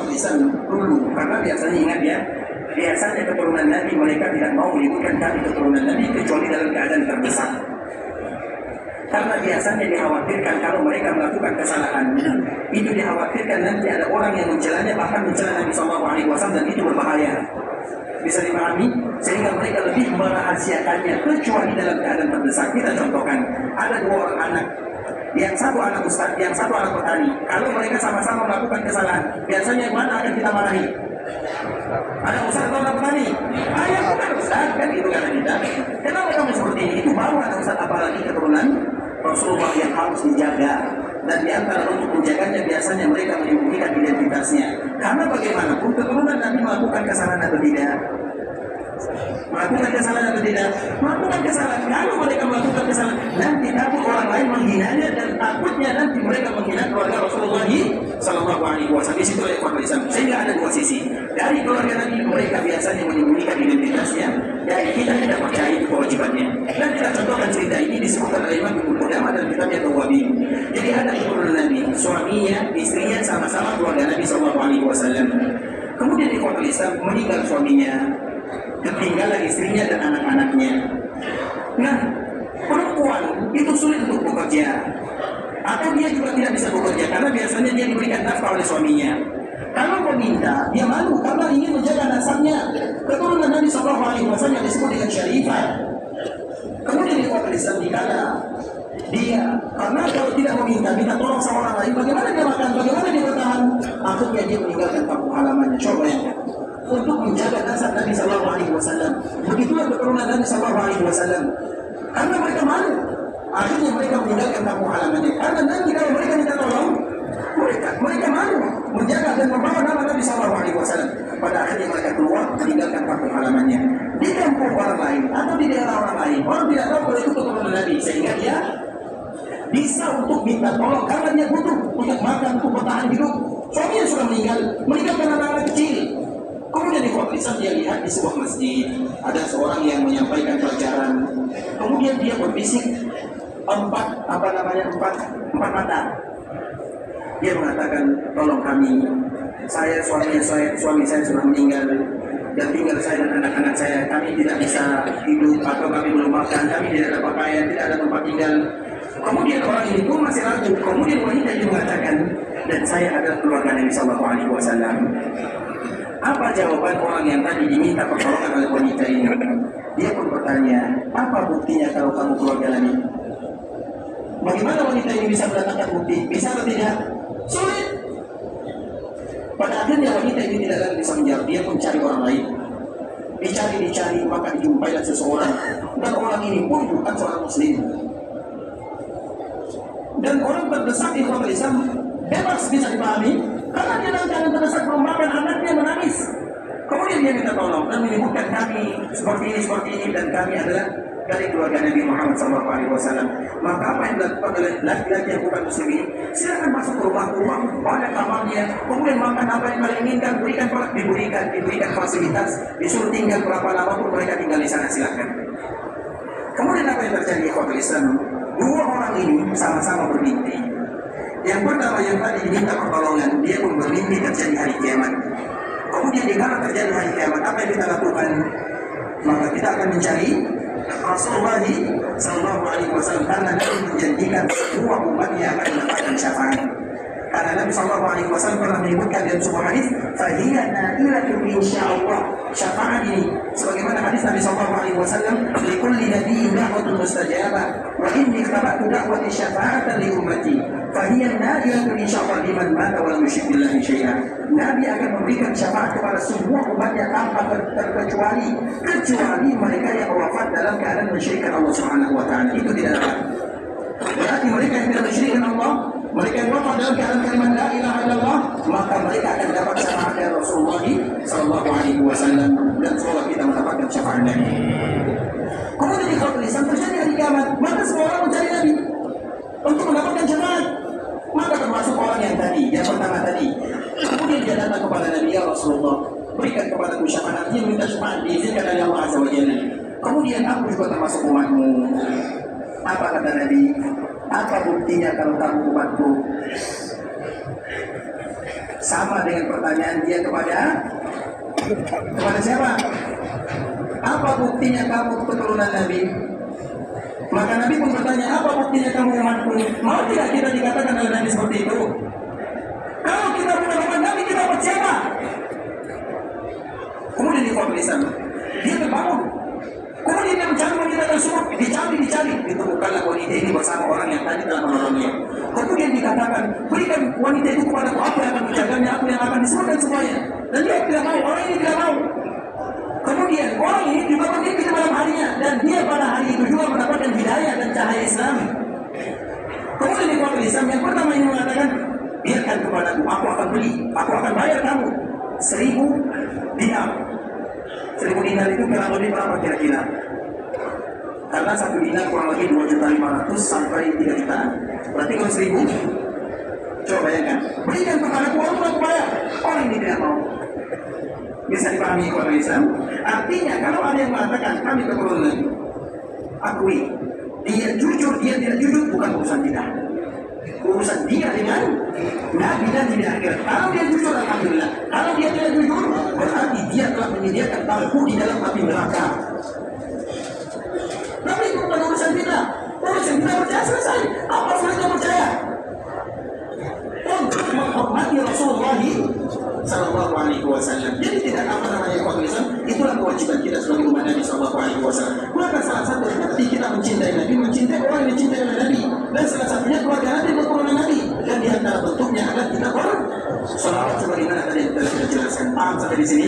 ikhwan dulu, karena biasanya ingat ya, biasanya keturunan Nabi mereka tidak mau menyebutkan kami keturunan Nabi kecuali dalam keadaan terdesak. Karena biasanya dikhawatirkan kalau mereka melakukan kesalahan, itu dikhawatirkan nanti ada orang yang mencelanya, bahkan mencela Nabi SAW, dan itu berbahaya. Bisa dipahami? Sehingga mereka lebih merahasiakannya kecuali dalam keadaan terdesak. Kita contohkan, ada dua orang anak, yang satu anak ustaz, yang satu anak petani. Kalau mereka sama-sama melakukan kesalahan, biasanya yang mana akan kita marahi? Anak ustaz atau anak petani? Ayah bukan ustaz, kan itu kata kita. Kenapa kamu seperti ini? Itu baru anak ustaz, apalagi keturunan Rasulullah yang harus dijaga. Dan di antara untuk menjaganya biasanya mereka menyembunyikan identitasnya. Karena bagaimanapun keturunan Nabi melakukan kesalahan atau tidak? Melakukan kesalahan atau tidak? Melakukan kesalahan. Kalau mereka melakukan kesalahan, nanti takut orang lain menghinanya, dan takutnya nanti mereka menghina keluarga Rasulullah SAW. Di situ ayat Islam. Sehingga ada dua sisi. Dari keluarga Nabi mereka biasanya menyembunyikan identitasnya, dan kita tidak percaya itu kewajibannya. Dan kita contohkan cerita ini disebutkan oleh Imam Ibnu Qudamah dalam kitabnya Tawabin. Jadi ada keturunan Nabi, suaminya, istrinya sama-sama keluarga Nabi SAW. Kemudian di kota Islam meninggal suaminya, ketinggalan istrinya dan anak-anaknya. Nah, perempuan itu sulit untuk bekerja, atau dia juga tidak bisa bekerja karena biasanya dia diberikan nafkah oleh suaminya. Kalau meminta, dia malu karena ingin menjaga nasabnya. Keturunan Nabi SAW yang disebut dengan syarifah. Kemudian di kota Islam dikala dia, karena kalau tidak minta tolong sama orang lain, bagaimana dia makan, bagaimana dia bertahan? Akhirnya dia meninggalkan kampung halamannya. Coba bayangkan, untuk menjaga nasab Nabi SAW. Begitulah keturunan Nabi SAW. Karena mereka malu, akhirnya mereka meninggalkan kampung halamannya. Karena nanti kalau mereka minta tolong, mereka malu menjaga dan membawa nama Nabi SAW. Pada akhirnya mereka keluar meninggalkan kampung halamannya. Di kampung orang lain atau di daerah orang lain, orang tidak tahu kalau itu keturunan Nabi, sehingga dia bisa untuk minta tolong karena dia butuh untuk makan, untuk bertahan hidup. Suaminya sudah meninggalkan anak-anak kecil. Kemudian di kota Islam dia lihat di sebuah masjid ada seorang yang menyampaikan pelajaran. Kemudian dia berbisik empat mata. Dia mengatakan, tolong kami, suami saya sudah meninggal, dan tinggal saya dan anak-anak saya. Kami tidak bisa hidup, atau kami belum makan, kami tidak ada pakaian, tidak ada tempat tinggal. Kemudian orang ini pun masih ragu. Kemudian wanita itu mengatakan, dan saya adalah keluarga Nabi SAW. Apa jawaban orang yang tadi diminta pertolongan oleh wanita ini? Dia pun bertanya, apa buktinya kalau kamu keluarga Nabi? Bagaimana wanita ini bisa mendatangkan bukti? Bisa atau tidak? Sulit. Pada akhirnya wanita ini tidak lagi bisa menjawab. Dia pun cari orang lain. Dicari, maka dijumpailah seseorang. Dan orang ini pun bukan seorang muslim. Dan orang terdesak di kota Islam bebas, bisa dipahami, karena dia dalam keadaan terdesak, belum makan, anaknya menangis. Kemudian dia minta tolong dan menyebutkan kami seperti ini, dan kami adalah dari keluarga Nabi Muhammad SAW. Maka apa yang dilakukan oleh laki-laki yang bukan muslim ini? Silakan masuk ke rumah, pada kamarnya, kemudian makan apa yang kalian inginkan, diberikan fasilitas, disuruh tinggal berapa lama pun mereka tinggal di sana, silakan. Kemudian apa yang terjadi di kota Islam? Dua orang ini sama-sama bermimpi. Yang pertama yang tadi diminta pertolongan, dia pun bermimpi terjadi hari kiamat. Kemudian dikala terjadi hari kiamat, apa yang kita lakukan? Maka kita akan mencari Rasulullah SAW, karena Nabi menjanjikan semua umatnya akan mendapatkan syafaat. Karena Nabi SAW pernah menyebutkan dalam sebuah hadis, "Fahiya na'ilatun insyaallah." Syafaat ini, sebagaimana hadis Nabi SAW, "Likulli nabiyyin da'watun mustajabah, wa inni ikhtaba'tu da'wati syafa'atan li ummati." Fahiya na'ilatun insyaallah liman mata wa lam yushrik billahi syai'an. Nabi akan memberikan syafaat kepada semua umatnya tanpa terkecuali, mereka yang wafat dalam keadaan mensyirikkan Allah Subhanahu wa taala. Itu tidak dapat. Berarti mereka yang tidak mensyirikkan Allah, mereka yang wafat dalam keadaan kalimat la ilaha illallah, maka mereka akan dapat syafaat dari Rasulullah SAW, dan semoga kita mendapatkan syafaat Nabi. Kemudian di kota Islam terjadi hari kiamat, maka semua orang mencari Nabi untuk mendapatkan syafaat. Maka termasuk orang yang pertama tadi. Kemudian dia datang kepada Nabi, ya Rasulullah, berikan kepadaku syafaat. Dia minta syafaat, diizinkan oleh Allah Azza wa Jalla. Kemudian aku juga termasuk umatmu. Apa kata Nabi? Apa buktinya kalau kamu umatku? Sama dengan pertanyaan dia kepada siapa? Apa buktinya kamu keturunan Nabi? Maka Nabi pun bertanya, apa buktinya kamu umatku? Mau tidak kita dikatakan oleh Nabi seperti itu? Kalau kita bukan umat Nabi, kita buat siapa? Kemudian di Islam, dia terbangun. Kemudian dia mencari wanita tersebut, dicari, ditemukanlah wanita ini bersama orang yang tadi telah menolongnya. Kemudian dikatakan, berikan wanita itu kepadaku, apa yang akan menjaganya, aku yang akan disebutkan semuanya. Dan dia tidak mau, orang ini tidak mau. Kemudian orang ini juga bermimpi di malam harinya, dan dia pada hari itu juga mendapatkan hidayah dan cahaya Islam. Kemudian di Islam yang pertama ini mengatakan, biarkan kepadaku, aku akan beli, aku akan bayar kamu 1.000 dinar. 1.000 dinar itu kurang lebih berapa kira-kira? Karena 1 dinar kurang lebih 2.500.000 sampai 3 juta. Berarti kalau 1.000, coba bayangkan, berikan kepadaku, aku akan bayar. Orang ini tidak mau. Bisa dipahami kepada Islam. Artinya kalau ada yang mengatakan kami keturunan Nabi, akui dia jujur, dia tidak jujur, bukan urusan kita. Urusan dia dengan Nabi dan di akhirat. Kalau dia jujur, alhamdulillah. Kalau dia tidak jujur, berarti dia telah menyediakan bangku di dalam api neraka. Tapi itu bukan urusan kita. Urusan kita percaya selesai. Apa sulitnya percaya? Untuk menghormati Rasulullah Sallallahu Alaihi Wasallam. Jadi tidak apa namanya Islam. Itulah kewajiban kita sebagai umat Nabi Sallallahu Alaihi Wasallam. Maka salah satu bukti kita mencintai Nabi, mencintai orang yang dicintai oleh Nabi. Dan salah satunya keluarga Nabi, keturunan Nabi. Dan di antara bentuknya adalah kita bersolawat sebagaimana tadi yang telah kita jelaskan. Paham sampai di sini?